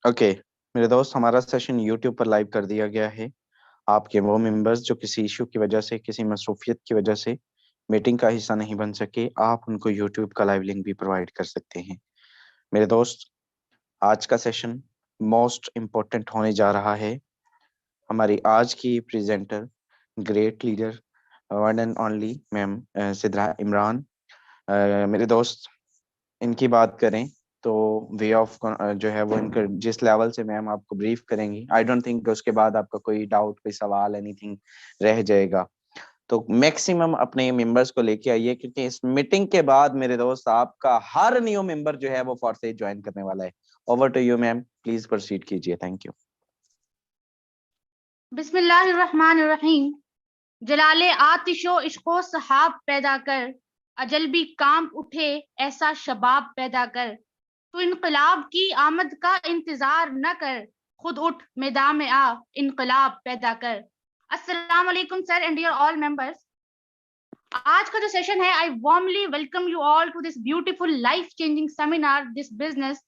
Okay मेरे दोस्त, हमारा सेशन यूट्यूब पर लाइव कर दिया गया है। आपके वो मेंबर्स जो किसी इशू की वजह से, किसी मसरूफियत की वजह से मीटिंग का हिस्सा नहीं बन सके, आप उनको यूट्यूब का लाइव लिंक भी प्रोवाइड कर सकते हैं। मेरे दोस्त, आज का सेशन मोस्ट इम्पोर्टेंट होने जा रहा है। हमारी आज की presenter, great leader, one and only ma'am Sidra Imran. मेरे दोस्त, इनकी बात करें तो वे ऑफ जो है वो इनका जिस लेवल से मैम आपको ब्रीफ करेंगी, आई डोंट थिंक उसके बाद आपका कोई डाउट, कोई सवाल, एनीथिंग रह जाएगा। तो मैक्सिमम अपने मेंबर्स को लेके आइए, क्योंकि इस मीटिंग के बाद मेरे दोस्त आपका हर न्यू मेंबर जो है वो फोर्सेज ज्वाइन करने वाला है। Over to you ma'am, please proceed कीजिए। Thank you. बिस्मिल्लाहिर्रहमानिर्रहीम। जलाले आतिशो इश्को सहाब पैदा कर, अजल भी कांप उठे ऐसा शबाब पैदा कर। तो इनकलाब की आमद का इंतजार न कर, खुद उठ मैदान में आ, इनकलाब पैदा कर। अस्सलाम वालेकुम sir and dear all members. आज का जो सेशन है, I warmly welcome you all to this beautiful life changing seminar, this business.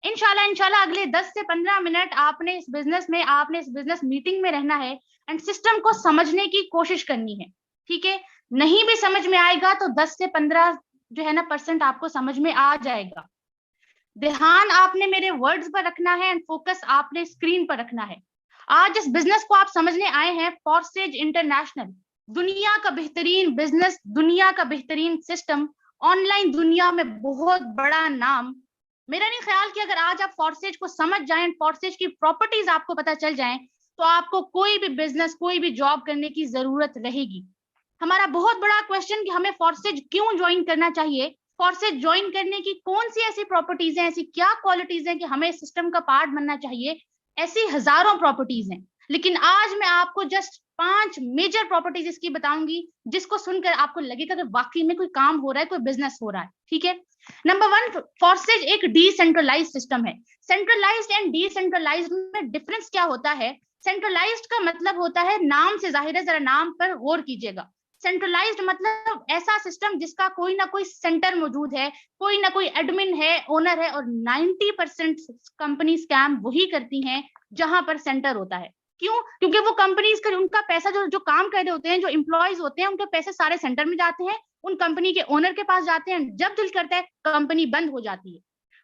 इंशाल्लाह अगले 10 से 15 मिनट आपने इस बिजनेस मीटिंग में रहना है एंड सिस्टम को समझने की कोशिश करनी है। ठीक है, नहीं भी समझ में आएगा तो 10 से 15 जो है ना परसेंट आपको समझ में आ जाएगा। ध्यान आपने मेरे वर्ड्स पर रखना है एंड फोकस आपने स्क्रीन पर रखना है। आज इस बिजनेस को आप समझने आए हैं, फॉर्सेज इंटरनेशनल, दुनिया का बेहतरीन बिजनेस, दुनिया का बेहतरीन सिस्टम, ऑनलाइन दुनिया में बहुत बड़ा नाम। मेरा नहीं ख्याल कि अगर आज आप फॉर्सेज को समझ जाएं, फॉर्सेज की प्रॉपर्टीज आपको पता चल जाएं, तो आपको कोई भी बिजनेस, कोई भी जॉब करने की जरूरत रहेगी। हमारा बहुत बड़ा क्वेश्चन कि हमें फॉर्सेज क्यों ज्वाइन करना चाहिए, फॉर्सेज ज्वाइन करने की कौन सी ऐसी प्रॉपर्टीज हैं, ऐसी क्या क्वालिटीज हैं कि हमें सिस्टम का पार्ट बनना चाहिए। ऐसी हजारों प्रॉपर्टीज हैं, लेकिन आज मैं आपको जस्ट 5 मेजर प्रॉपर्टीज इसकी बताऊंगी, जिसको सुनकर आपको लगेगा कि वाकई में कोई काम हो रहा है, कोई बिजनेस हो रहा है। ठीक है, नंबर 1, फॉर्सेज एक डिसेंट्रलाइज्ड सिस्टम है। सेंट्रलाइज्ड एंड डिसेंट्रलाइज्ड में डिफरेंस क्या होता है? सेंट्रलाइज्ड का मतलब होता है, नाम से जाहिर है, जरा नाम पर गौर कीजिएगा। सेंट्रलाइज्ड मतलब ऐसा सिस्टम जिसका कोई ना कोई सेंटर मौजूद है, कोई ना कोई एडमिन है, ओनर है, और 90% कंपनी स्कैम वही करती हैं जहां पर सेंटर होता है। क्यों? क्योंकि वो कंपनीज का उनका पैसा, जो काम कर रहे होते हैं, जो एम्प्लॉयज होते हैं, उनके पैसे सारे सेंटर में जाते हैं, उन कंपनी के ओनर के पास जाते हैं। जब दिल करता है कंपनी बंद हो जाती है।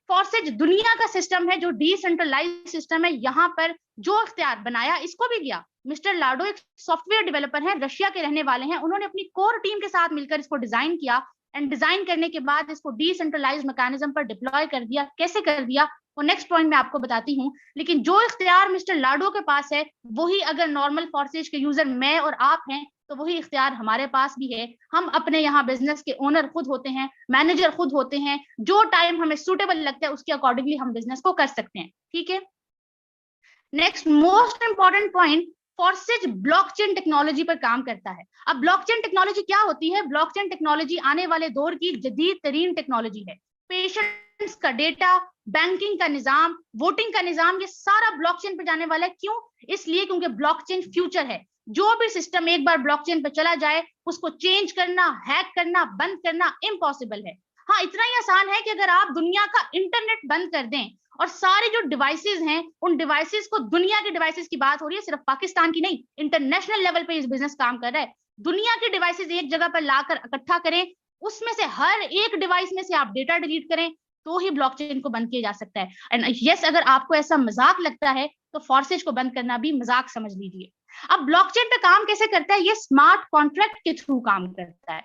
फॉर्सेज दुनिया का सिस्टम है जो डिसेंट्रलाइज सिस्टम है। यहाँ पर जो इख्तियार बनाया, इसको भी किया मिस्टर लाडो, एक सॉफ्टवेयर डेवलपर हैं, रशिया के रहने वाले हैं। उन्होंने अपनी कोर टीम के साथ मिलकर इसको डिजाइन किया एंड डिजाइन करने के बाद इसको डिसेंट्रलाइज मैकेनिज्म पर डिप्लॉय कर दिया। कैसे कर दिया वो नेक्स्ट पॉइंट में आपको बताती हूँ, लेकिन जो इख्तियार मिस्टर लाडो के पास है, वही अगर नॉर्मल फॉर्सेज के यूजर मैं और आप हैं, तो वही इख्तियार हमारे पास भी है। हम अपने यहाँ बिजनेस के ओनर खुद होते हैं, मैनेजर खुद होते हैं। जो टाइम हमें सुटेबल लगता है उसके अकॉर्डिंगली हम बिजनेस को कर सकते हैं। ठीक है, next most important point, Forsage blockchain technology पर काम करता है। अब ब्लॉकचेन टेक्नोलॉजी क्या होती है? ब्लॉकचेन टेक्नोलॉजी आने वाले दौर की जदीद तरीन टेक्नोलॉजी है। पेशेंट्स का डेटा, बैंकिंग का निजाम, वोटिंग का निजाम, ये सारा ब्लॉकचेन पर जाने वाला है। क्यों? इसलिए क्योंकि ब्लॉकचेन फ्यूचर है। जो भी सिस्टम एक बार ब्लॉकचेन पर चला जाए, उसको चेंज करना, हैक करना, बंद करना इम्पॉसिबल है। हाँ, इतना ही आसान है कि अगर आप दुनिया का इंटरनेट बंद कर दें और सारे जो डिवाइसेस हैं, उन डिवाइसेस को, दुनिया के डिवाइसेस की बात हो रही है, सिर्फ पाकिस्तान की नहीं, इंटरनेशनल लेवल पे इस बिजनेस काम कर रहा है। दुनिया के डिवाइसेस एक जगह पर लाकर इकट्ठा करें, उसमें से हर एक डिवाइस में से आप डेटा डिलीट करें, तो ही ब्लॉकचेन को बंद किया जा सकता है। एंड यस, अगर आपको ऐसा मजाक लगता है तो फॉर्सेज को बंद करना भी मजाक समझ लीजिए। अब ब्लॉकचेन पे काम कैसे करता है? ये स्मार्ट कॉन्ट्रैक्ट के थ्रू काम करता है।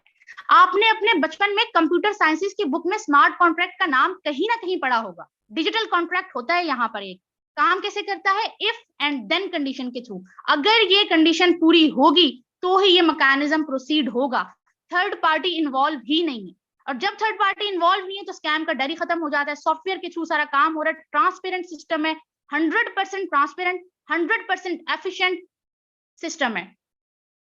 आपने अपने बचपन में कंप्यूटर साइंसेस की बुक में स्मार्ट कॉन्ट्रैक्ट का नाम कहीं ना कहीं पढ़ा होगा। डिजिटल कॉन्ट्रैक्ट होता है। यहाँ पर एक काम कैसे करता है? इफ एंड देन कंडीशन के थ्रू। अगर ये कंडीशन पूरी होगी तो ही ये मैकेनिज्म प्रोसीड होगा। थर्ड पार्टी इन्वॉल्व ही नहीं है, और जब थर्ड पार्टी इन्वॉल्व नहीं है तो स्कैम का डर ही खत्म हो जाता है। सॉफ्टवेयर के थ्रू सारा काम हो रहा है, ट्रांसपेरेंट सिस्टम है, 100% ट्रांसपेरेंट, 100% एफिशिएंट सिस्टम है।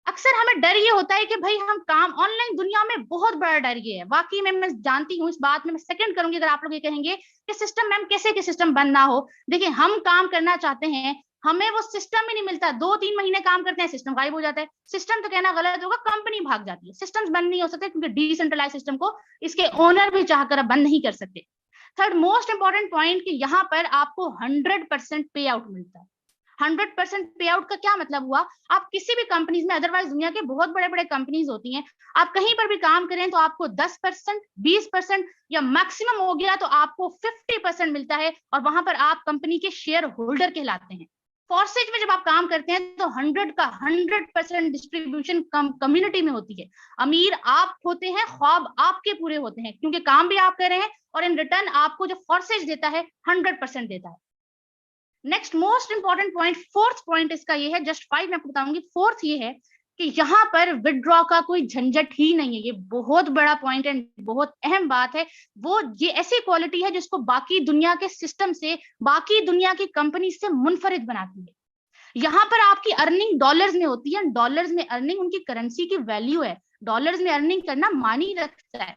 अक्सर हमें डर ये होता है कि भाई हम काम, ऑनलाइन दुनिया में बहुत बड़ा डर ये है। वाकई में मैं जानती हूँ, इस बात में मैं सेकंड करूंगी अगर आप लोग ये कहेंगे कि सिस्टम मैम कैसे कि सिस्टम बंद ना हो। देखिए, हम काम करना चाहते हैं, हमें वो सिस्टम ही नहीं मिलता। 2-3 महीने काम करते हैं, सिस्टम गायब हो जाता है। सिस्टम तो कहना गलत होगा, कंपनी भाग जाती है। सिस्टम्स बंद नहीं हो सकते, क्योंकि डिसेंट्रलाइज सिस्टम को इसके ओनर भी चाहकर बंद नहीं कर सकते। थर्ड मोस्ट इंपॉर्टेंट पॉइंट कि यहाँ पर आपको 100% पे आउट मिलता है। 100% पे आउट का क्या मतलब हुआ, आप किसी भी कंपनीज में, अदरवाइज दुनिया के बहुत बड़े बड़े कंपनीज होती हैं, आप कहीं पर भी काम करें तो आपको 10%, 20% या मैक्सिमम हो गया तो आपको 50% मिलता है, और वहां पर आप कंपनी के शेयर होल्डर कहलाते हैं। फॉरसेज में जब आप काम करते हैं तो 100 का 100% डिस्ट्रीब्यूशन कम्युनिटी में होती है। अमीर आप होते हैं, ख्वाब आपके पूरे होते हैं, क्योंकि काम भी आप कर रहे हैं और इन रिटर्न आपको जो फॉरसेज देता है 100% देता है। Next most important point, fourth point इसका ये है, जस्ट 5 मैं आपको बताऊंगी। फोर्थ ये है कि यहाँ पर विड्रॉ का कोई झंझट ही नहीं है। ये बहुत बड़ा पॉइंट है, बहुत अहम बात है। वो ये ऐसी क्वालिटी है जिसको बाकी दुनिया के सिस्टम से, बाकी दुनिया की कंपनी से मुनफरिद बनाती है। यहाँ पर आपकी अर्निंग डॉलर्स में होती है, डॉलर्स में अर्निंग उनकी करेंसी की वैल्यू है, डॉलर्स में अर्निंग करना मानी रखता है।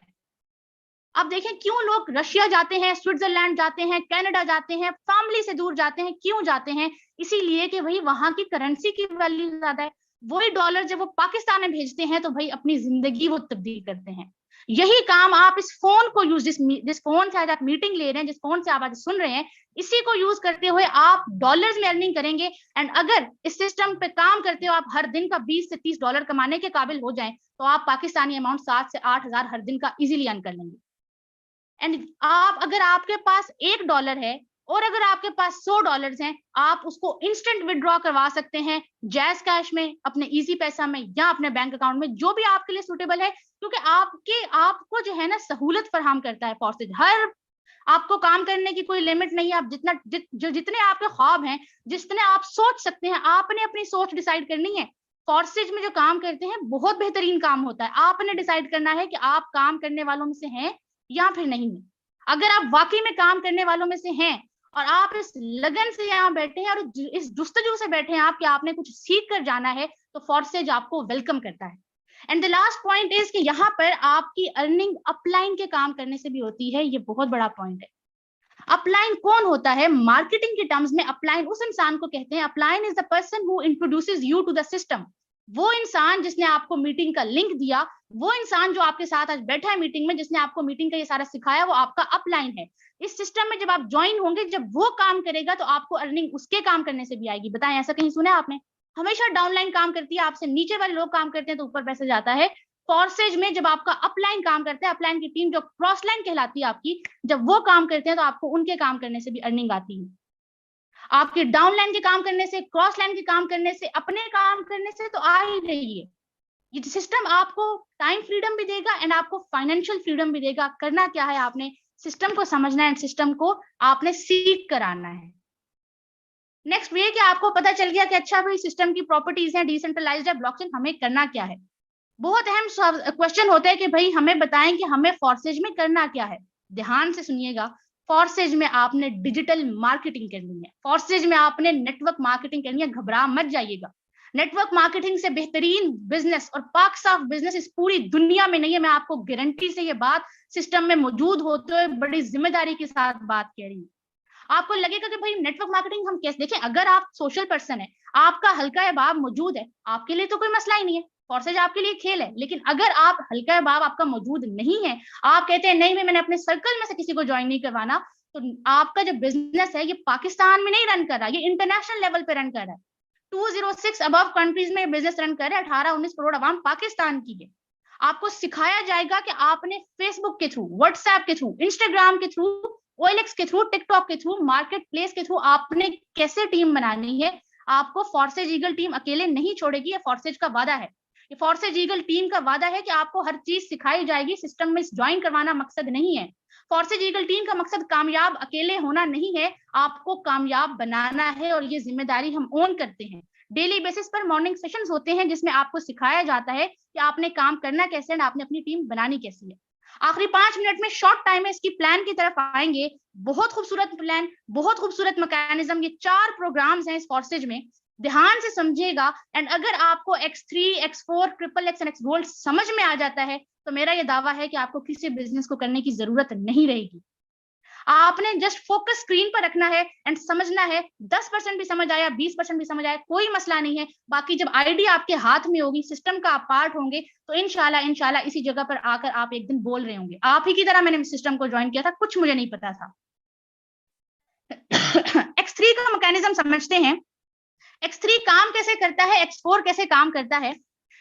अब देखें क्यों लोग रशिया जाते हैं, स्विट्जरलैंड जाते हैं, कनाडा जाते हैं, फैमिली से दूर जाते हैं, क्यों जाते हैं, इसीलिए कि भाई वहां की करेंसी की वैल्यू ज्यादा है। वही डॉलर जब वो पाकिस्तान में भेजते हैं तो भाई अपनी जिंदगी वो तब्दील करते हैं। यही काम आप इस फोन को यूज, जिस फोन से आज आप मीटिंग ले रहे हैं, जिस फोन से आप आज सुन रहे हैं, इसी को यूज करते हुए आप डॉलर्स में अर्निंग करेंगे। एंड अगर इस सिस्टम पे काम करते हो आप हर दिन का 20 से 30 डॉलर कमाने के काबिल हो जाएं तो आप पाकिस्तानी अमाउंट 7 से 8 हजार हर दिन का इजीली अर्न कर लेंगे। एंड आप, अगर आपके पास $1 है और अगर आपके पास $100 हैं, आप उसको इंस्टेंट विड्रॉ करवा सकते हैं जैज कैश में, अपने इजी पैसा में, या अपने बैंक अकाउंट में, जो भी आपके लिए सुटेबल है, क्योंकि आपको जो है ना सहूलत फराहम करता है फॉरसेज। हर आपको काम करने की कोई लिमिट नहीं है, आप जितने आपके ख्वाब हैं, जितने आप सोच सकते हैं, आपने अपनी सोच डिसाइड करनी है। फॉरसेज में जो काम करते हैं बहुत बेहतरीन काम होता है, आपने डिसाइड करना है कि आप काम करने वालों में से हैं या फिर नहीं है। अगर आप वाकई में काम करने वालों में से हैं और आप इस लगन से यहाँ बैठे हैं और इस जुस्तजू से बैठे हैं आप कि आपने कुछ सीख कर जाना है, तो फॉरसेज आपको वेलकम करता है। And the last point is कि यहाँ पर आपकी अर्निंग अपलाइन के काम करने से भी होती है। ये बहुत बड़ा पॉइंट है। अपलाइन कौन होता है? मार्केटिंग के टर्म्स में अपलाइन उस इंसान को कहते हैं, upline is the person who introduces you to the system. वो इंसान जिसने आपको मीटिंग का लिंक दिया, वो इंसान जो आपके साथ आज बैठा है मीटिंग में, जिसने आपको मीटिंग का ये सारा सिखाया, वो आपका अपलाइन है। इस सिस्टम में जब आप ज्वाइन होंगे, जब वो काम करेगा तो आपको अर्निंग उसके काम करने से भी आएगी। बताएं, ऐसा कहीं सुना है आपने? हमेशा डाउनलाइन काम करती है, आपसे नीचे वाले लोग काम करते हैं तो ऊपर पैसा जाता है। फॉरसेज में जब आपका अपलाइन काम करता है, अपलाइन की टीम जो क्रॉस लाइन कहलाती है आपकी, जब वो काम करते हैं तो आपको उनके काम करने से भी अर्निंग आती है। आपके डाउनलाइन के काम करने से, क्रॉस लाइन के काम करने से, अपने काम करने से तो आ ही रही है। ये सिस्टम आपको टाइम फ्रीडम भी देगा एंड आपको फाइनेंशियल फ्रीडम भी देगा। करना क्या है, आपने सिस्टम को समझना है, सिस्टम को आपने सीख कर आना है। नेक्स्ट ये कि आपको पता चल गया कि अच्छा भाई सिस्टम की प्रॉपर्टीज हैं, डिसेंट्रलाइज्ड है, ब्लॉकचेन, हमें करना क्या है। बहुत अहम क्वेश्चन होता है कि भाई हमें बताएं कि हमें फॉरसेज में करना क्या है। ध्यान से सुनिएगा, फॉरसेज में आपने डिजिटल मार्केटिंग करनी है, फॉरसेज में आपने नेटवर्क मार्केटिंग करनी है। घबरा मत जाइएगा, नेटवर्क मार्केटिंग से बेहतरीन बिजनेस और पाक साफ बिजनेस इस पूरी दुनिया में नहीं है। मैं आपको गारंटी से ये बात सिस्टम में मौजूद होते हुए बड़ी जिम्मेदारी के साथ बात कह रही हूँ। आपको लगेगा कि भाई नेटवर्क मार्केटिंग हम कैसे, देखें अगर आप सोशल पर्सन है, आपका हल्का अहबाब मौजूद है, आपके लिए तो कोई मसला ही नहीं है, फॉरसेज आपके लिए खेल है। लेकिन अगर आप हल्का अहबाब आपका मौजूद नहीं है, आप कहते हैं नहीं मैंने अपने सर्कल में से किसी को ज्वाइन नहीं करवाना, तो आपका जो बिजनेस है ये पाकिस्तान में नहीं रन कर रहा, ये इंटरनेशनल लेवल पे रन कर रहा है। 206 अबव कंट्रीज में बिजनेस रन कर रहे हैं, 18-19 करोड़ आवाम पाकिस्तान की है। आपको सिखाया जाएगा कि आपने फेसबुक के थ्रू, व्हाट्सएप के थ्रू, इंस्टाग्राम के थ्रू, OLX के थ्रू, टिकटॉक के थ्रू, मार्केट प्लेस के थ्रू आपने कैसे टीम बनानी है। आपको फॉरसेज ईगल टीम अकेले नहीं छोड़ेगी, ये फॉरसेज का वादा है। ये फॉरसेज ईगल टीम का वादा है कि आपको हर चीज सिखाई जाएगी। सिस्टम में ज्वाइन करवाना मकसद नहीं है। फॉरसेज ईगल टीम का मकसद कामयाब अकेले होना नहीं है, आपको कामयाब बनाना है, और ये जिम्मेदारी हम ओन करते हैं। डेली बेसिस पर मॉर्निंग सेशंस होते हैं जिसमें आपको सिखाया जाता है कि आपने काम करना कैसे है, आपने अपनी टीम बनानी कैसी है। आखिरी 5 मिनट में शॉर्ट टाइम में इसकी प्लान की तरफ आएंगे। बहुत खूबसूरत प्लान, बहुत खूबसूरत मैकेनिज्म, ये 4 प्रोग्राम्स हैं इस फॉरसेज में, ध्यान से समझिएगा। एंड अगर आपको X3, X4, XXX and X gold समझ में आ जाता है तो मेरा ये दावा है कि आपको किसी बिजनेस को करने की जरूरत नहीं रहेगी। आपने जस्ट फोकस स्क्रीन पर रखना है एंड समझना है। 10% भी समझ आया, 20% भी समझ आया, कोई मसला नहीं है। बाकी जब आईडी आपके हाथ में होगी, सिस्टम का आप पार्ट होंगे, तो इंशाल्लाह इसी जगह पर आकर आप एक दिन बोल रहे होंगे। आप ही की तरह मैंने सिस्टम को ज्वाइन किया था, कुछ मुझे नहीं पता था। X3 का मैकेनिज्म समझते हैं। X3 काम कैसे करता है, X4 कैसे काम करता है।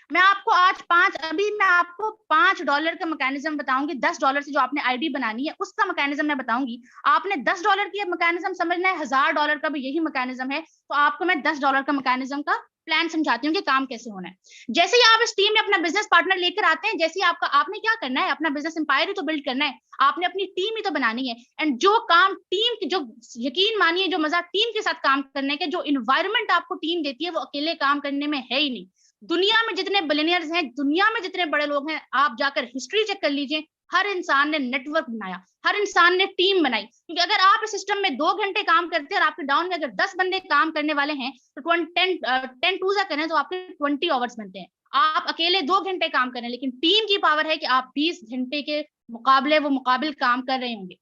मैं आपको आज अभी मैं आपको $5 का मैकेनिज्म बताऊंगी। $10 से जो आपने आईडी बनानी है उसका मैकेनिज्म मैं बताऊंगी। आपने $10 की मैकेनिज्म समझना है, $1000 का भी यही मैकेनिज्म है। तो आपको मैं $10 का मैकेनिज्म का प्लान समझाती हूँ कि काम कैसे होना है। जैसे ही आप इस टीम में अपना बिजनेस पार्टनर लेकर आते हैं, जैसे ही आपने क्या करना है, अपना बिजनेस एम्पायर ही तो बिल्ड करना है, आपने अपनी टीम ही तो बनानी है। एंड जो काम टीम की, जो यकीन मानिए जो मजा टीम के साथ काम करने के, जो इन्वायरमेंट आपको टीम देती है, वो अकेले काम करने में है ही नहीं। दुनिया में जितने बिलियनियर्स हैं, दुनिया में जितने बड़े लोग हैं, आप जाकर हिस्ट्री चेक कर लीजिए, हर इंसान ने नेटवर्क बनाया, हर इंसान ने टीम बनाई। क्योंकि अगर आप इस सिस्टम में 2 घंटे काम करते हैं और आपके डाउन में अगर 10 बंदे काम करने वाले हैं, तो 10 टू सा करें तो आपके 20 आवर्स बनते हैं। आप अकेले 2 घंटे काम करें, लेकिन टीम की पावर है कि आप 20 घंटे के मुकाबिल काम कर रहे होंगे।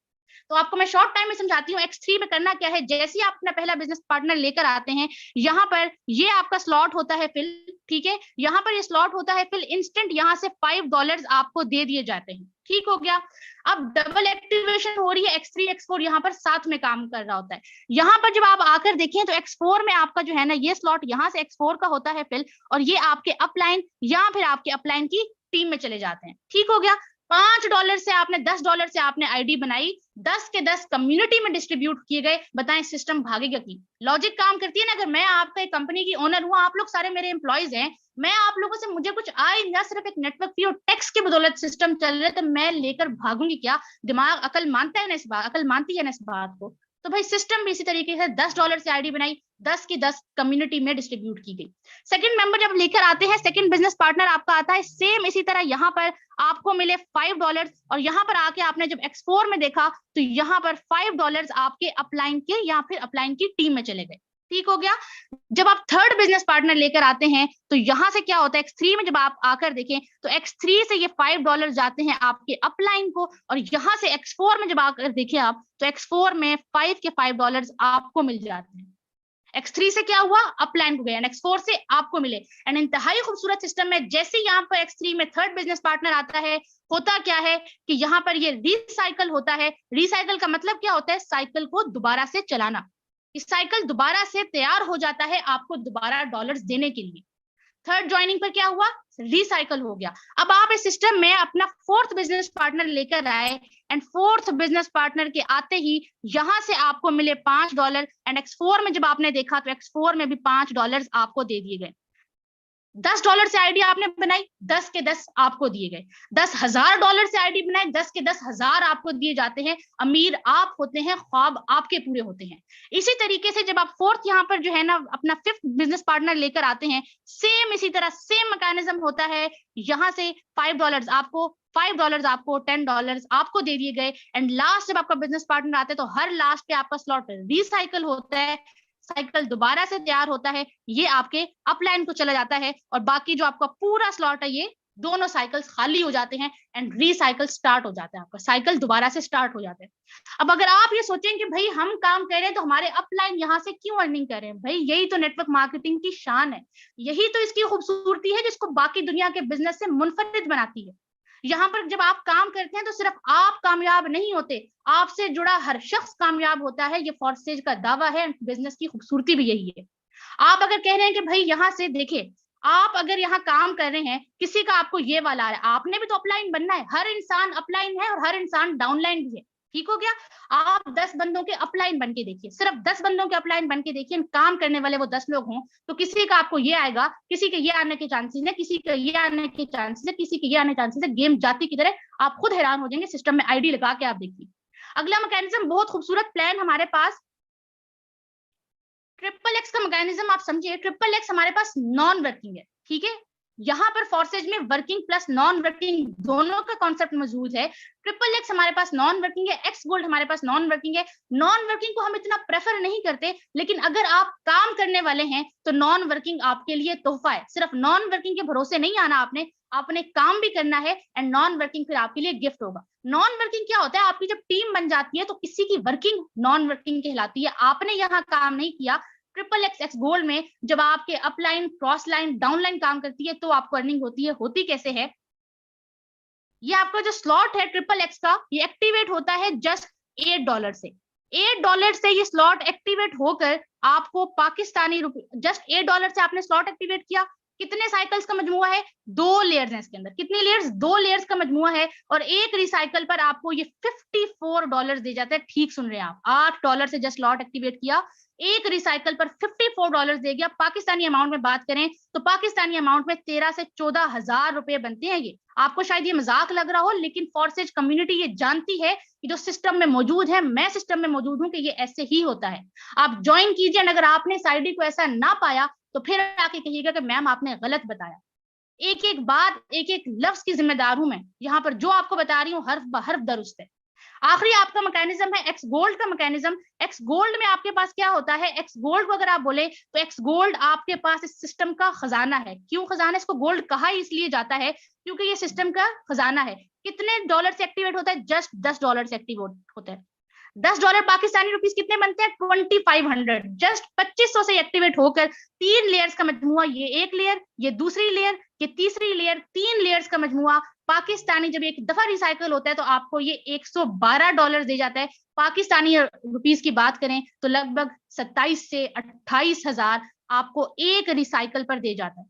तो आपको मैं शॉर्ट टाइम में समझाती हूँ X3 में करना क्या है। जैसे ही आप अपना पहला बिजनेस पार्टनर लेकर आते हैं, यहाँ पर ये आपका स्लॉट होता है फिल, ठीक है, यहाँ पर ये स्लॉट होता है फिल, इंस्टेंट यहाँ से $5 आपको दे दिए जाते हैं। ठीक हो गया। अब डबल एक्टिवेशन हो रही है, X3 X4 यहाँ पर साथ में काम कर रहा होता है। यहाँ पर जब आप आकर देखें तो X4 में आपका जो है ना, ये स्लॉट यहाँ से X4 का होता है फिल, और ये आपके अपलाइन या फिर आपके अपलाइन की टीम में चले जाते हैं। ठीक हो गया। $5 से आपने, $10 से आपने आईडी बनाई, 10 के 10 कम्युनिटी में डिस्ट्रीब्यूट किए गए। बताएं सिस्टम भागेगा की? लॉजिक काम करती है ना। अगर मैं आपका एक कंपनी की ओनर हूं, आप लोग सारे मेरे एम्प्लॉइज हैं, मैं आप लोगों से, मुझे कुछ आए ना, सिर्फ एक नेटवर्क फी और टैक्स की बदौलत सिस्टम चल रहे, तो मैं लेकर भागूंगी क्या? दिमाग, अकल मानता है ना इस बात, अकल मानती है ना इस बात को? तो भाई सिस्टम भी इसी तरीके से $10 से आईडी बनाई, 10 की 10 कम्युनिटी में डिस्ट्रीब्यूट की गई। सेकंड मेंबर जब लेकर आते हैं, सेकंड बिजनेस पार्टनर आपका आता है, सेम इसी तरह यहाँ पर आपको मिले $5, और यहाँ पर आके आपने जब X4 में देखा तो यहाँ पर $5 आपके अपलाइन के या फिर अपलाइन की टीम में चले गए। ठीक हो गया। जब आप थर्ड बिजनेस पार्टनर लेकर आते हैं तो यहाँ से क्या होता है, X3 में जब आप आकर देखें तो X3 से ये $5 जाते हैं आपके अपलाइन को, और यहाँ से X4 में जब आकर देखें आप, तो X4 में 5 के $5 आपको मिल जाते हैं। X3 से क्या हुआ, अपलाइन को गए, एंड X4 से आपको मिले। एंड इंतहाई खूबसूरत सिस्टम में, जैसे यहाँ पर X3 में थर्ड बिजनेस पार्टनर आता है, होता क्या है कि यहाँ पर ये रिसाइकल होता है। रिसाइकल का मतलब क्या होता है, साइकिल को दोबारा से चलाना। इस साइकिल दोबारा से तैयार हो जाता है आपको दोबारा डॉलर्स देने के लिए। थर्ड ज्वाइनिंग पर क्या हुआ, रिसाइकल हो गया। अब आप इस सिस्टम में अपना फोर्थ बिजनेस पार्टनर लेकर आए, एंड फोर्थ बिजनेस पार्टनर के आते ही यहां से आपको मिले $5, एंड X4 में जब आपने देखा तो X4 में भी $5 आपको दे दिए गए। $10 से आईडी आपने बनाई, 10 के 10 आपको दिए गए। $10,000 से आईडी बनाई, 10 के 10,000 आपको दिए जाते हैं। अमीर आप होते हैं, ख्वाब आपके पूरे होते हैं। इसी तरीके से जब आप फोर्थ यहाँ पर जो है ना अपना फिफ्थ बिजनेस पार्टनर लेकर आते हैं, सेम इसी तरह सेम मैकेनिज्म होता है। यहाँ से $5 आपको, $10 आपको दे दिए गए, एंड लास्ट जब आपका बिजनेस पार्टनर आता है तो हर लास्ट पे आपका स्लॉट रिसाइकल होता है, साइकिल दोबारा से तैयार होता है, ये आपके अपलाइन को चला जाता है, और बाकी जो आपका पूरा स्लॉट है, ये दोनों साइकिल्स खाली हो जाते हैं, एंड रीसाइकल स्टार्ट हो जाता है, आपका साइकिल दोबारा से स्टार्ट हो जाता है। अब अगर आप ये सोचें कि भाई हम काम कर रहे हैं तो हमारे अपलाइन यहाँ से क्यों अर्निंग कर रहे हैं, भाई यही तो नेटवर्क मार्केटिंग की शान है, यही तो इसकी खूबसूरती है जिसको बाकी दुनिया के बिजनेस से मुनफरिद बनाती है। यहाँ पर जब आप काम करते हैं तो सिर्फ आप कामयाब नहीं होते, आपसे जुड़ा हर शख्स कामयाब होता है। ये फोर्सेज का दावा है, बिजनेस की खूबसूरती भी यही है। आप अगर कह रहे हैं कि भाई यहाँ से देखे, आप अगर यहाँ काम कर रहे हैं, किसी का आपको ये वाला आ रहा है, आपने भी तो अपलाइन बनना है। हर इंसान अपलाइन है और हर इंसान डाउनलाइन भी है। ठीक हो गया। आप 10 बंदों के अपलाइन बन के देखिए, सिर्फ 10 बंदों के अपलाइन बन के देखिए, काम करने वाले वो 10 लोग हों, तो किसी का आपको ये आएगा, किसी के ये आने के चांसेस है, किसी का ये आने के चांसेस है, किसी के ये आने के चांसेस है। गेम जाती की तरह आप खुद हैरान हो जाएंगे। सिस्टम में आईडी लगा के आप देखिए। अगला मैकेनिज्म, बहुत खूबसूरत प्लान हमारे पास, XXX का मैकेनिज्म आप समझिए। XXX हमारे पास नॉन वर्किंग है, ठीक है। यहाँ पर फॉर्सेज में वर्किंग प्लस नॉन वर्किंग दोनों का कॉन्सेप्ट मौजूद है। ट्रिपल एक्स हमारे पास नॉन वर्किंग है, एक्स गोल्ड हमारे पास नॉन वर्किंग है। नॉन वर्किंग को हम इतना प्रेफर नहीं करते, लेकिन अगर आप काम करने वाले हैं तो नॉन वर्किंग आपके लिए तोहफा है। सिर्फ नॉन वर्किंग के भरोसे नहीं आना, आपने काम भी करना है, एंड नॉन वर्किंग फिर आपके लिए गिफ्ट होगा। नॉन वर्किंग क्या होता है, आपकी जब टीम बन जाती है तो किसी की वर्किंग नॉन वर्किंग कहलाती है। आपने यहाँ काम नहीं किया। ट्रिपल एक्स एक्स गोल्ड में जब आपके upline, cross line, down line काम करती है तो आपको अर्निंग होती है। होती कैसे है, ये आपका जो स्लॉट है ट्रिपल एक्स का, ये एक्टिवेट होता है जस्ट $8 से। $8 से ये स्लॉट एक्टिवेट होकर आपको पाकिस्तानी रुपए, जस्ट $8 से आपने स्लॉट एक्टिवेट किया। कितने साइकिल्स का मजमुआ है, 2 लेयर्स हैं इसके अंदर। कितनी लेयर्स, 2 लेयर्स का मजमुआ है, और एक रिसाइकल पर आपको ये $54 दे जाता है। ठीक सुन रहे हैं आप, $8 से जस्ट स्लॉट एक्टिवेट किया, एक रिसाइकल पर $54 दे गया। पाकिस्तानी अमाउंट में बात करें तो पाकिस्तानी अमाउंट में 13 से 14 हजार रुपए बनते हैं। ये आपको शायद ये मजाक लग रहा हो, लेकिन फॉर्सेज कम्युनिटी ये जानती है कि जो सिस्टम में मौजूद है, मैं सिस्टम में मौजूद हूं, कि ये ऐसे ही होता है। आप ज्वाइन कीजिए, अगर आपने इस आईडी को ऐसा ना पाया तो फिर आके कहिएगा कि मैम आपने गलत बताया। एक एक बात, एक एक लफ्ज की जिम्मेदार हूं मैं। यहाँ पर जो आपको बता रही हूँ हर्फ ब हर्फ दुरुस्त है। आखिरी आपका मैकेनिज्म है एक्स गोल्ड का मैकेनिज्म। एक्स गोल्ड में आपके पास क्या होता है, एक्स गोल्ड को अगर आप बोले तो एक्स गोल्ड आपके पास इस सिस्टम का खजाना है। क्यों खजाना, इसको गोल्ड कहा इसलिए जाता है क्योंकि ये सिस्टम का खजाना है। कितने डॉलर से एक्टिवेट होता है, जस्ट $10 से एक्टिवेट होता है। $10 पाकिस्तानी रुपीस कितने बनते हैं, 2500। जस्ट 2500 से एक्टिवेट होकर 3 लेयर्स का मजमुआ, ये एक लेयर, ये दूसरी लेयर, ये तीसरी लेयर, 3 लेयर्स का मजमुआ पाकिस्तानी जब एक दफा रिसाइकल होता है तो आपको ये $112 दे जाता है। पाकिस्तानी रुपीस की बात करें तो लगभग 27 से 28 हजार आपको एक रिसाइकल पर दे जाता है।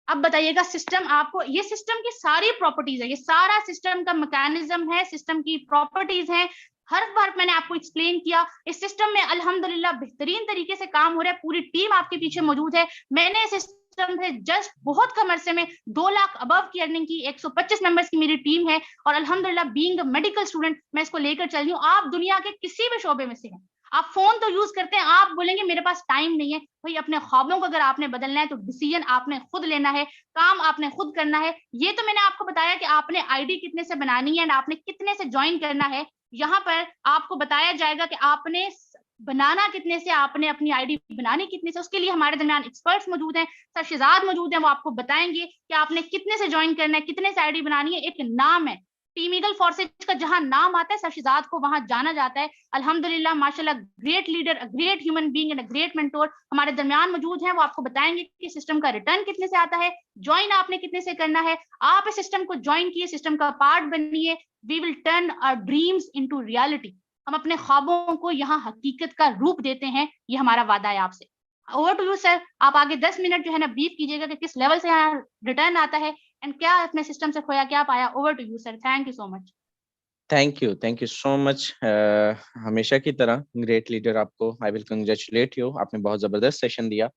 अब बताइएगा, सिस्टम आपको, ये सिस्टम की सारी प्रॉपर्टीज है, ये सारा सिस्टम का मैकेनिज्म है, सिस्टम की प्रॉपर्टीज है। हर बार मैंने आपको एक्सप्लेन किया। इस सिस्टम में अल्हम्दुलिल्लाह बेहतरीन तरीके से काम हो रहा है, पूरी टीम आपके पीछे मौजूद है। मैंने सिस्टम से जस्ट बहुत कम अरसे में 2 लाख अबव की अर्निंग की। 125 मेंबर्स की मेरी टीम है, और अल्हम्दुलिल्लाह बीइंग अ मेडिकल स्टूडेंट मैं इसको लेकर चल रही हूँ। आप दुनिया के किसी भी शोबे में से हैं, आप फोन तो यूज करते हैं, आप बोलेंगे मेरे पास टाइम नहीं है। भाई अपने ख्वाबों को अगर आपने बदलना है तो डिसीजन आपने खुद लेना है, काम आपने खुद करना है। ये तो मैंने आपको बताया कि आपने आईडी कितने से बनानी है एंड आपने कितने से ज्वाइन करना है। यहाँ पर आपको बताया जाएगा कि आपने बनाना कितने से, आपने अपनी आईडी बनानी कितने से। उसके लिए हमारे दरमियान एक्सपर्ट्स मौजूद हैं, सर शिजाद मौजूद हैं, वो आपको बताएंगे कि आपने कितने से ज्वाइन करना है, कितने से आईडी बनानी है। एक नाम है टीम ईगल फोर्सेज का, जहां नाम आता है सरशिजाद को वहां जाना जाता है। अल्हम्दुलिल्लाह माशाल्लाह, great leader, a great human being and a great mentor हमारे दरमियान मौजूद हैं। वो आपको बताएंगे कि सिस्टम का रिटर्न कितने से आता है, ज्वाइन आपने कितने से करना है। आप इस सिस्टम को ज्वाइन किए, सिस्टम का पार्ट बनिए। We will turn our dreams into reality. हम अपने ख्वाबों को यहाँ हकीकत का रूप देते हैं, ये हमारा वादा है आपसे। ओवर टू यू सर, आप आगे 10 मिनट जो है ना ब्रीफ कीजिएगा कि किस लेवल से यहाँ रिटर्न आता है एंड क्या अपने सिस्टम से खोया, क्या पाया। Over to you sir, thank you so much. Thank you so much. हमेशा की तरह ग्रेट लीडर, आपको आई विल कंग्रेचुलेट यू। आपने बहुत ज़बरदस्त सेशन दिया,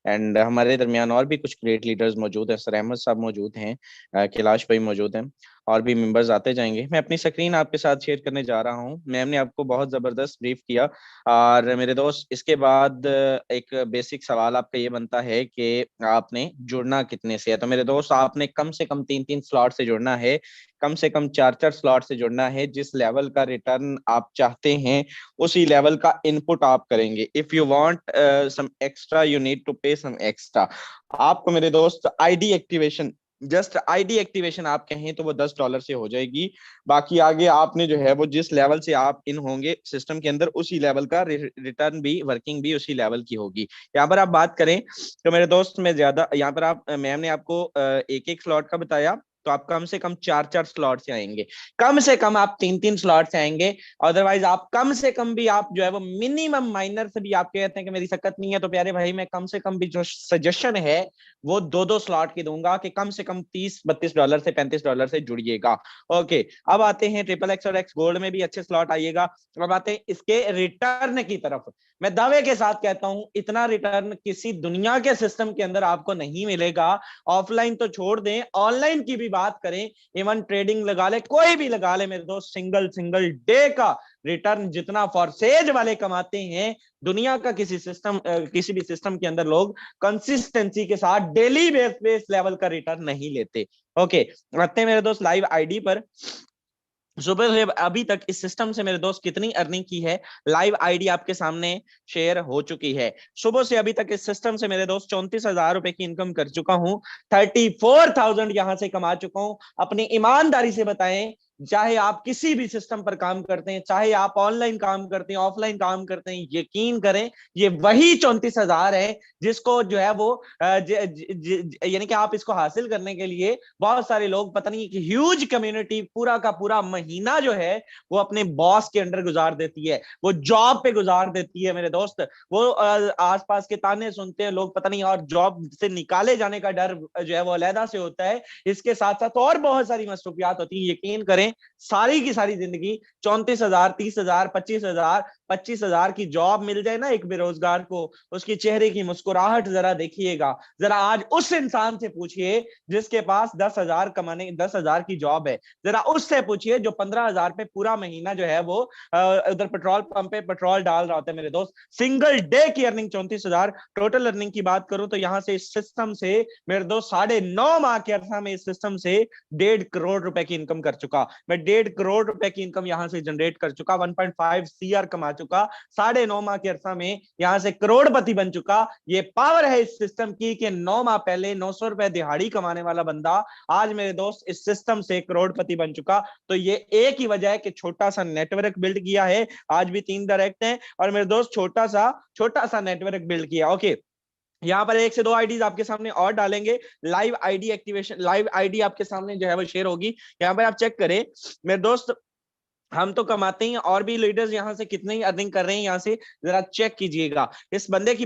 एंड हमारे दरमियान और भी कुछ ग्रेट लीडर्स मौजूद हैं। सर अहमद साहब मौजूद हैं, कैलाश भाई मौजूद हैं, और भी मेंबर्स आते जाएंगे। मैं अपनी स्क्रीन आपके साथ शेयर करने जा रहा हूं। मैम ने आपको बहुत ज़बरदस्त ब्रीफ किया, और मेरे दोस्त इसके बाद एक बेसिक सवाल आपका ये बनता है कि आपने जुड़ना कितने से है। तो मेरे दोस्त, आपने कम से कम 3-3 स्लॉट से जुड़ना है, कम से कम 4-4 स्लॉट से जुड़ना है। जिस लेवल का रिटर्न आप चाहते हैं उसी लेवल का इनपुट आप करेंगे। If you want some extra, you need to pay some extra. आपको मेरे दोस्त ID activation, just ID activation आप कहें तो वो $10 से हो जाएगी। बाकी आगे आपने जो है वो जिस लेवल से आप इन होंगे सिस्टम के अंदर, उसी लेवल का रिटर्न भी, वर्किंग भी उसी लेवल की होगी। यहाँ पर आप बात करें तो मेरे दोस्त, मैं ज्यादा यहाँ पर, आप मैम ने आपको एक एक स्लॉट का बताया, तो आप कम से कम 4-4 स्लॉट से आएंगे, कम से कम आप 3-3 स्लॉट से आएंगे। अदरवाइज आप कम से कम भी, आप जो है वो मिनिमम माइनर से भी आप कहते हैं कि मेरी सकत नहीं है, तो प्यारे भाई मैं कम से कम भी जो सजेशन है वो 2-2 स्लॉट की दूंगा कि कम से कम $30-32 से $35 से जुड़िएगा। ओके, अब आते हैं ट्रिपल एक्स और एक्स गोल्ड में भी अच्छे स्लॉट आइएगा। अब आते हैं इसके रिटर्न की तरफ। मैं दावे के साथ कहता हूं, इतना रिटर्न किसी दुनिया के सिस्टम के अंदर आपको नहीं मिलेगा। ऑफलाइन तो छोड़ दें, ऑनलाइन की भी बात करें, इवन ट्रेडिंग लगा ले, कोई भी लगा ले मेरे दोस्त, सिंगल डे का रिटर्न जितना फॉरसेज वाले कमाते हैं, दुनिया का किसी भी सिस्टम के अंदर लोग कंसिस्टेंसी के साथ डेली बेस लेवल का रिटर्न नहीं लेते। ओके, आते हैं मेरे दोस्त लाइव आईडी पर। सुबह से अभी तक इस सिस्टम से मेरे दोस्त कितनी अर्निंग की है, लाइव आईडी आपके सामने शेयर हो चुकी है। सुबह से अभी तक इस सिस्टम से मेरे दोस्त 34,000 रुपए की इनकम कर चुका हूं, 34,000 यहां से कमा चुका हूं। अपनी ईमानदारी से बताएं, चाहे आप किसी भी सिस्टम पर काम करते हैं, चाहे आप ऑनलाइन काम करते हैं, ऑफलाइन काम करते हैं, यकीन करें ये वही 34,000 है जिसको जो है वो यानी कि आप इसको हासिल करने के लिए बहुत सारे लोग, पता नहीं कि ह्यूज कम्युनिटी पूरा का पूरा महीना जो है वो अपने बॉस के अंडर गुजार देती है, वो जॉब पे गुजार देती है मेरे दोस्त। वो आसपास के ताने सुनते हैं लोग, पता नहीं, और जॉब से निकाले जाने का डर जो है वो अलहदा से होता है। इसके साथ साथ और बहुत सारी मसरूफियात होती है। यकीन करें सारी की सारी जिंदगी 34,000, 30,000, 25,000 की जॉब मिल जाए ना एक बेरोजगार को, उसकी चेहरे की मुस्कुराहट जरा देखिएगा। जरा आज उस इंसान से पूछिए जिसके पास 10,000 की जॉब है, जरा उससे पूछिए जो 15,000 पे पूरा महीना जो है वो उधर पेट्रोल पंप पे पेट्रोल डाल रहा होता है मेरे दोस्त। सिंगल डे की अर्निंग 34,000। टोटल अर्निंग की बात करूं तो यहां से इस सिस्टम से मेरे दोस्त 9.5 माह के अरसा में इस सिस्टम से 1.5 करोड़ रुपए की इनकम कर चुका मैं। 1.5 करोड़ रुपए की इनकम यहां से जनरेट कर चुका, 1.5 CR कमा चुका, 9.5 माह के अरसा में यहां से करोड़पति बन चुका। ये पावर है इस सिस्टम की कि 9 माह पहले 900 रुपए दिहाड़ी कमाने वाला बंदा आज मेरे दोस्त इस सिस्टम से करोड़पति बन चुका। तो ये एक ही वजह है कि छोटा सा नेटवर्क बिल्ड किया है। आज भी 3 डायरेक्ट हैं और मेरे दोस्त छोटा सा नेटवर्क बिल्ड किया। ओके, यहाँ पर 1 से 2 आईडीज आपके सामने और डालेंगे। Live ID activation, live ID आपके सामने जो है वो शेयर होगी। यहाँ पर आप चेक करें मेरे दोस्त, हम तो कमाते हैं और भी लीडर्स यहाँ से कितने ही अर्निंग कर रहे हैं, यहाँ से जरा चेक कीजिएगा। इस बंदे की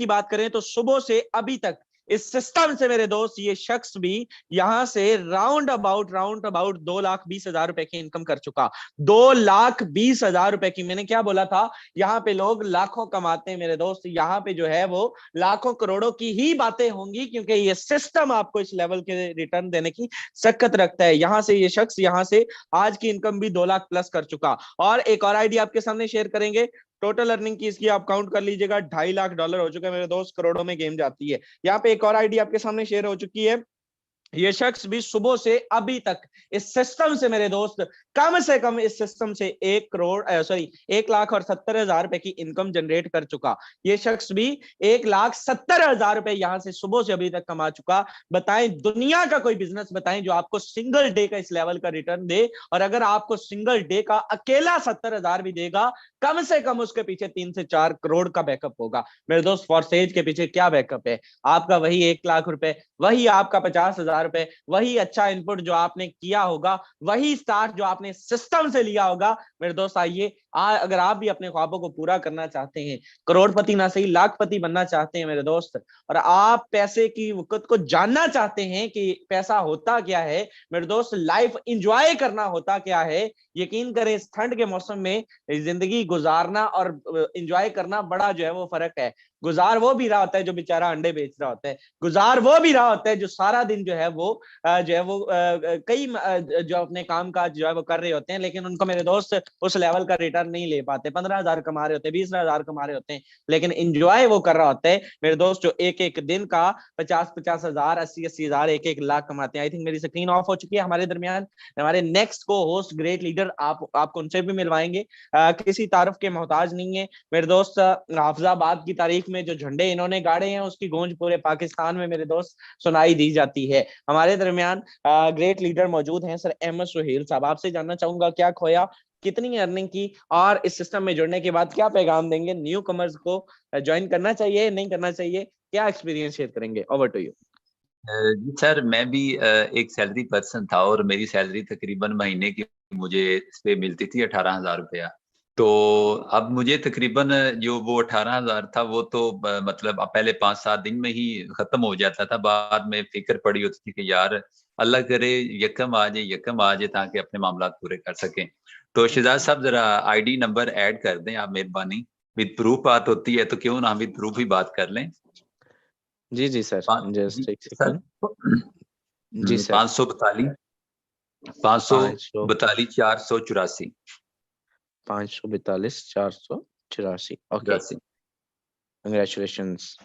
बात करें तो सुबह से अभी तक इस सिस्टम से मेरे दोस्त ये शख्स भी यहां से राउंड अबाउट 2,20,000 रुपए की इनकम कर चुका। 2,20,000 रुपए की, मैंने क्या बोला था, यहाँ पे लोग लाखों कमाते हैं मेरे दोस्त, यहाँ पे जो है वो लाखों करोड़ों की ही बातें होंगी, क्योंकि ये सिस्टम आपको इस लेवल के रिटर्न देने की सख्त रखता है। यहां से ये शख्स यहां से आज की इनकम भी 2 लाख प्लस कर चुका। और एक और आईडी आपके सामने शेयर करेंगे। टोटल अर्निंग की इसकी आप काउंट कर लीजिएगा, $2.5 लाख हो चुका है मेरे दोस्त, करोड़ों में गेम जाती है। यहाँ पे एक और आईडी आपके सामने शेयर हो चुकी है। ये शख्स भी सुबह से अभी तक इस सिस्टम से मेरे दोस्त कम से कम इस सिस्टम से 1,70,000 रुपए की इनकम जनरेट कर चुका। ये शख्स भी 1,70,000 रुपए यहां से सुबह से अभी तक कमा चुका। बताएं दुनिया का कोई बिजनेस बताएं जो आपको सिंगल डे का इस लेवल का रिटर्न दे, और अगर आपको सिंगल डे का अकेला 70,000 भी देगा, कम से कम उसके पीछे 3 से 4 करोड़ का बैकअप होगा मेरे दोस्त। फॉरसेज के पीछे क्या बैकअप है? आपका वही 1 लाख रुपए, वही आपका 50,000 रुपए, वही अच्छा इनपुट जो आपने किया होगा, वही स्टार्ट जो आपने सिस्टम से लिया होगा मेरे दोस्त। आइए, अगर आप भी अपने ख्वाबों को पूरा करना चाहते हैं, करोड़पति ना सही लाखपति बनना चाहते हैं मेरे दोस्त, और आप पैसे की वक़्त को जानना चाहते हैं कि पैसा होता क्या है मेरे दोस्त, लाइफ एंजॉय करना होता क्या है, यकीन करें इस ठंड के मौसम में जिंदगी गुजारना और एंजॉय करना बड़ा जो है वो फर्क है। गुजार वो भी रहा होता है जो बेचारा अंडे बेच रहा होता है, गुजार वो भी रहा होता है जो सारा दिन जो है वो कई जो अपने काम काज जो है वो कर रहे होते हैं, लेकिन उनको मेरे दोस्त उस लेवल का रिटर्न नहीं ले पाते। 15,000 कमा रहे होते हैं, 20,000 कमा रहे होते हैं, लेकिन एंजॉय वो कर रहा होता है मेरे दोस्त जो एक एक दिन का 50,000, 80,000, 1 लाख कमाते हैं। आई थिंक मेरी स्क्रीन ऑफ हो चुकी है। हमारे दरमियान हमारे नेक्स्ट को होस्ट ग्रेट लीडर, आपको उनसे भी मिलवाएंगे, किसी तारुफ के मोहताज नहीं है मेरे दोस्त। हाफिजाबाद की तारीख में जो झंडे इन्होंने गाड़े हैं उसकी गूंज पूरे पाकिस्तान में मेरे दोस्त सुनाई दी जाती है। हमारे दरमियान ग्रेट लीडर मौजूद हैं। सर अहमद सुहेल साहब, आपसे जानना चाहूंगा क्या खोया, कितनी अर्निंग की, और इस सिस्टम में जुड़ने के बाद क्या पैगाम देंगे न्यू कमर्स को? ज्वाइन करना चाहिए, नहीं करना चाहिए, क्या एक्सपीरियंस शेयर करेंगे? Over to you. जी सर, मैं भी एक सैलरी पर्सन था और मेरी सैलरी तकरीबन महीने की मुझे इस पे मिलती थी 18,000 रुपया। तो अब मुझे तकरीबन जो वो 18,000 था वो तो मतलब पहले 5-7 दिन में ही खत्म हो जाता था। बाद में फिक्र पड़ी होती थी कि यार अल्लाह करे यकम आ जाए ताकि अपने मामला पूरे कर सकें। तो शहजाद साहब जरा आईडी नंबर ऐड कर दें आप, मेहरबानी। विद प्रूफ बात होती है तो क्यों ना विद प्रूफ ही बात कर लें। जी सर, जस्ट एक सर, सेकंड। जी सर। 542 542 484 542 484। Okay, congratulations.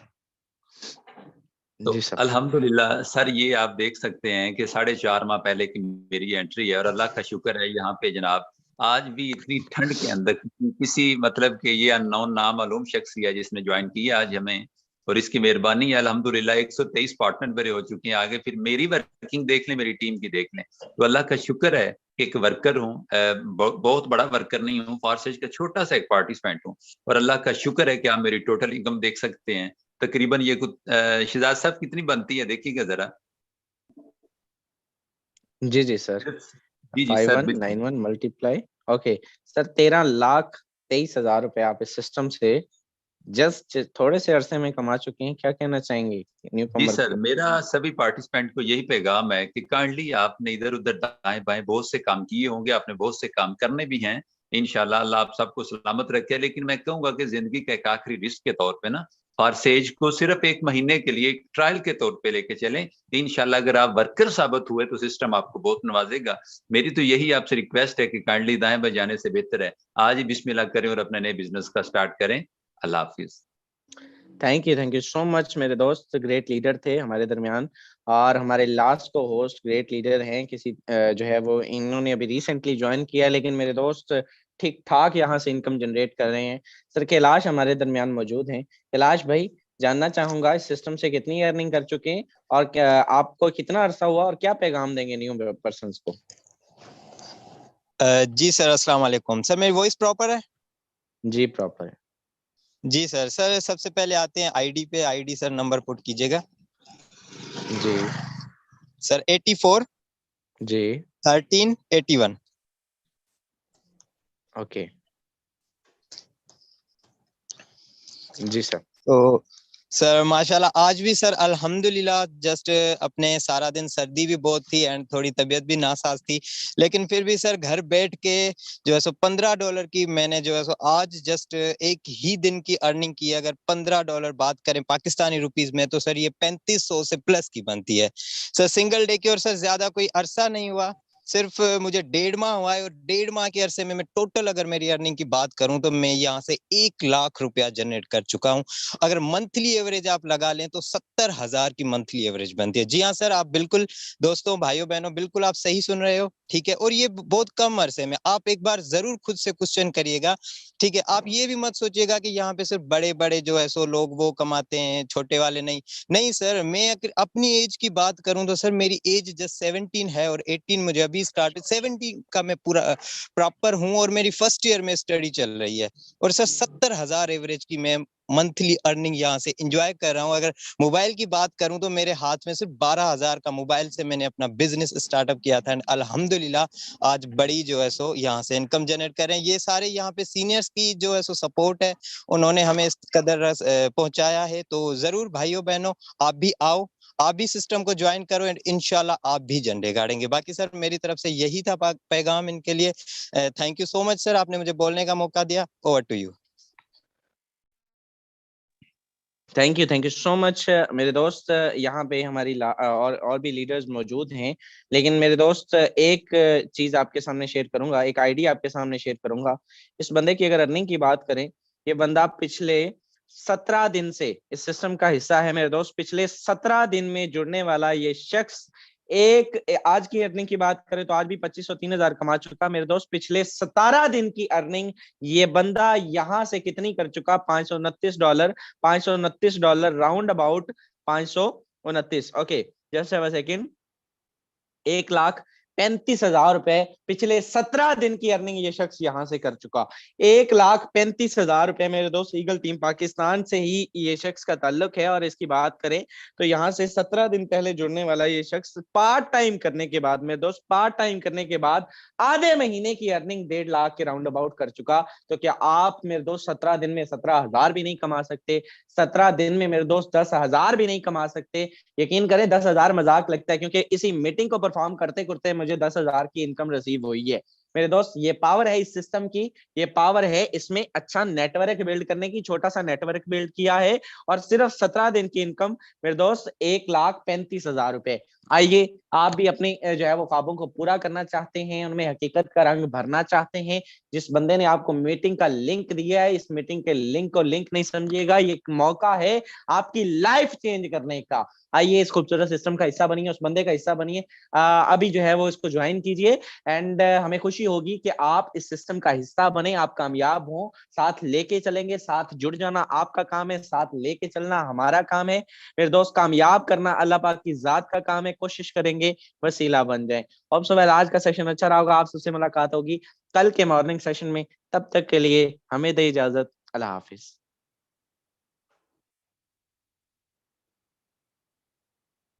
तो जी सर। अल्हम्दुलिल्लाह सर, ये आप देख सकते हैं कि 4.5 माह पहले की मेरी एंट्री है और अल्लाह का शुक्र है यहाँ पे जनाब आज भी इतनी ठंड के अंदर किसी मतलब कि ये अननोन नामालूम शख्स ही है जिसने ज्वाइन किया आज हमें, और इसकी मेहरबानी है अल्हम्दुलिल्लाह। 123 पार्टनर मेरे हो चुके हैं, आगे फिर मेरी वर्किंग देख लें, मेरी टीम की देख लें, तो अल्लाह का शुक्र है कि एक वर्कर हूँ, बहुत बड़ा वर्कर नहीं हूँ, फारसेज का छोटा सा एक पार्टिसिपेंट हूँ, और अल्लाह का शुक्र है कि आप मेरी टोटल इनकम देख सकते हैं तकरीबन ये कुछ शिजाज साहब कितनी बनती है देखिएगा जरा। जी जी सर। जी सर 5191 मल्टीप्लाई। ओके सर, 13,23,000 रुपए आप इस सिस्टम से जस्ट थोड़े से अरसे में कमा चुके हैं। क्या कहना चाहेंगे न्यू जी कमर सर, को? मेरा सभी पार्टिसिपेंट को यही पैगाम है कि काइंडली आपने इधर उधर दाएं बाएं बहुत से काम किए होंगे, आपने बहुत से काम करने भी हैं, इंशाल्लाह अल्लाह आप सबको सलामत रखे। लेकिन मैं कहूंगा कि जिंदगी का एक आखिरी रिस्क के तौर पे ना फारसेज को सिर्फ एक महीने के लिए एक ट्रायल के तौर पे लेके चलें, इंशाल्लाह अगर आप वर्कर साबित हुए तो सिस्टम आपको बहुत नवाजेगा। मेरी तो यही आपसे रिक्वेस्ट है कि काइंडली दाएं बाएं जाने से बेहतर है आज ही बिस्मिल्लाह करें और अपने नए बिजनेस का स्टार्ट करें। अल्लाह हाफिज। थैंक यू सो मच मेरे दोस्त, ग्रेट लीडर थे हमारे दरमियान। और हमारे लास्ट को होस्ट ग्रेट लीडर हैं किसी जो है वो इन्होंने अभी रिसेंटली ज्वाइन किया, लेकिन मेरे दोस्त ठीक ठाक यहाँ से इनकम जनरेट कर रहे हैं। सर कैलाश हमारे दरमियान मौजूद हैं। कैलाश भाई, जानना चाहूंगा इस सिस्टम से कितनी अर्निंग कर चुके हैं और क्या आपको कितना अरसा हुआ और क्या पैगाम देंगे न्यू पर्सन्स को? जी सर, अस्सलाम वालेकुम। सर मेरी वॉइस प्रॉपर है? जी प्रॉपर है। जी सर। सर सबसे पहले आते हैं आईडी पे। आईडी सर नंबर पुट कीजिएगा। जी सर 84 जी 13 81। ओके जी सर। तो सर माशाल्लाह आज भी सर अल्हम्दुलिल्लाह जस्ट अपने सारा दिन सर्दी भी बहुत थी एंड थोड़ी तबीयत भी नासाज थी, लेकिन फिर भी सर घर बैठ के जो है सो $15 की मैंने जो है सो आज जस्ट एक ही दिन की अर्निंग की है। अगर $15 बात करें पाकिस्तानी रुपीस में तो सर ये 3500 से प्लस की बनती है सर सिंगल डे की। और सर ज्यादा कोई अरसा नहीं हुआ, सिर्फ मुझे 1.5 माह हुआ है और 1.5 माह के अरसे में मैं टोटल अगर मेरी अर्निंग की बात करूं तो मैं यहाँ से 1 लाख रुपया जनरेट कर चुका हूं। अगर मंथली एवरेज आप लगा लें तो 70,000 की मंथली एवरेज बनती है। जी हाँ सर, आप बिल्कुल दोस्तों भाइयों बहनों बिल्कुल आप सही सुन रहे हो, ठीक है। और ये बहुत कम अरसे में, आप एक बार जरूर खुद से क्वेश्चन करिएगा, ठीक है। आप ये भी मत सोचिएगा कि यहाँ पे सिर्फ बड़े बड़े जो है सो लोग वो कमाते हैं, छोटे वाले नहीं। नहीं सर, मैं अपनी एज की बात करूं तो सर मेरी एज जस्ट 17 है और 18 मुझे अभी स्टार्ट, 17 का मैं पूरा प्रॉपर हूं और मेरी फर्स्ट ईयर में स्टडी चल रही है। और सर 70,000 एवरेज की मैं मंथली अर्निंग यहाँ से एंजॉय कर रहा हूँ। अगर मोबाइल की बात करूं तो मेरे हाथ में सिर्फ 12,000 का मोबाइल से मैंने अपना बिजनेस स्टार्टअप किया था एंड अल्हम्दुलिल्लाह आज बड़ी जो है सो यहाँ से इनकम जनरेट कर रहे हैं। ये सारे यहाँ पे सीनियर्स की जो है सो सपोर्ट है, उन्होंने हमें इस कदर पहुंचाया है। तो जरूर भाइयों बहनों आप भी आओ, आप भी सिस्टम को ज्वाइन करो एंड इंशाल्लाह आप भी झंडे गाड़ेंगे। बाकी सर मेरी तरफ से यही था पैगाम इनके लिए। Thank you so much sir, आपने मुझे बोलने का मौका दिया। Over to you. Thank you so much मेरे दोस्त। यहाँ पे हमारी और भी लीडर्स मौजूद हैं, लेकिन मेरे दोस्त एक चीज आपके सामने शेयर करूंगा, एक आइडिया आपके सामने शेयर करूंगा। इस बंदे की अगर अर्निंग की बात करें, ये बंदा पिछले 17 दिन से इस सिस्टम का हिस्सा है मेरे दोस्त। पिछले 17 दिन में जुड़ने वाला ये शख्स आज की अर्निंग की बात करें तो आज भी 2500 3,000 कमा चुका मेरे दोस्त। पिछले 17 दिन की अर्निंग ये बंदा यहां से कितनी कर चुका? $529, $529 round about 529। Okay just a second. 1,35,000 रुपए पिछले 17 दिन की अर्निंग ये शख्स यहां से कर चुका। 1,35,000 रुपए मेरे दोस्त। ईगल टीम पाकिस्तान से ही ये शख्स का ताल्लुक है और इसकी बात करें तो यहां से 17 दिन पहले जुड़ने वाला ये शख्स पार्ट टाइम करने के बाद मेरे दोस्त, पार्ट टाइम करने के बाद आधे महीने की अर्निंग 1.5 लाख के राउंड अबाउट कर चुका। तो क्या आप मेरे दोस्त 17 दिन में 17,000 भी नहीं कमा सकते? 17 दिन में मेरे दोस्त 10,000 भी नहीं कमा सकते? यकीन करें 10,000 मजाक लगता है, क्योंकि इसी मीटिंग को परफॉर्म करते करते मुझे 10,000 की इनकम रिसीव हुई है मेरे दोस्त। ये पावर है इस सिस्टम की, ये पावर है इसमें अच्छा नेटवर्क बिल्ड करने की। छोटा सा नेटवर्क बिल्ड किया है और सिर्फ 17 दिन की इनकम मेरे दोस्त 1,35,000 रुपए। आइए आप भी अपने जो है वो ख्वाबों को पूरा करना चाहते हैं, उनमें हकीकत का रंग भरना चाहते हैं। जिस बंदे ने आपको मीटिंग का लिंक दिया है, इस मीटिंग के लिंक को लिंक नहीं समझिएगा, ये एक मौका है आपकी लाइफ चेंज करने का। आइए इस खूबसूरत सिस्टम का हिस्सा बनिए, उस बंदे का हिस्सा बनिए। अभी जो है वो इसको ज्वाइन कीजिए एंड हमें खुशी होगी कि आप इस सिस्टम का हिस्सा बने, आप कामयाब हो। साथ लेके चलेंगे, साथ जुड़ जाना आपका काम है, साथ लेके चलना हमारा काम है। मेरे दोस्त, कामयाब करना अल्लाह पाक की जात का काम है। कोशिश करेंगे वसीला बन जाए। और सवाल आज का सेशन अच्छा रहा होगा, आप सबसे मुलाकात होगी कल के मॉर्निंग सेशन में। तब तक के लिए हमें दे इजाजत। अल्लाह हाफिज।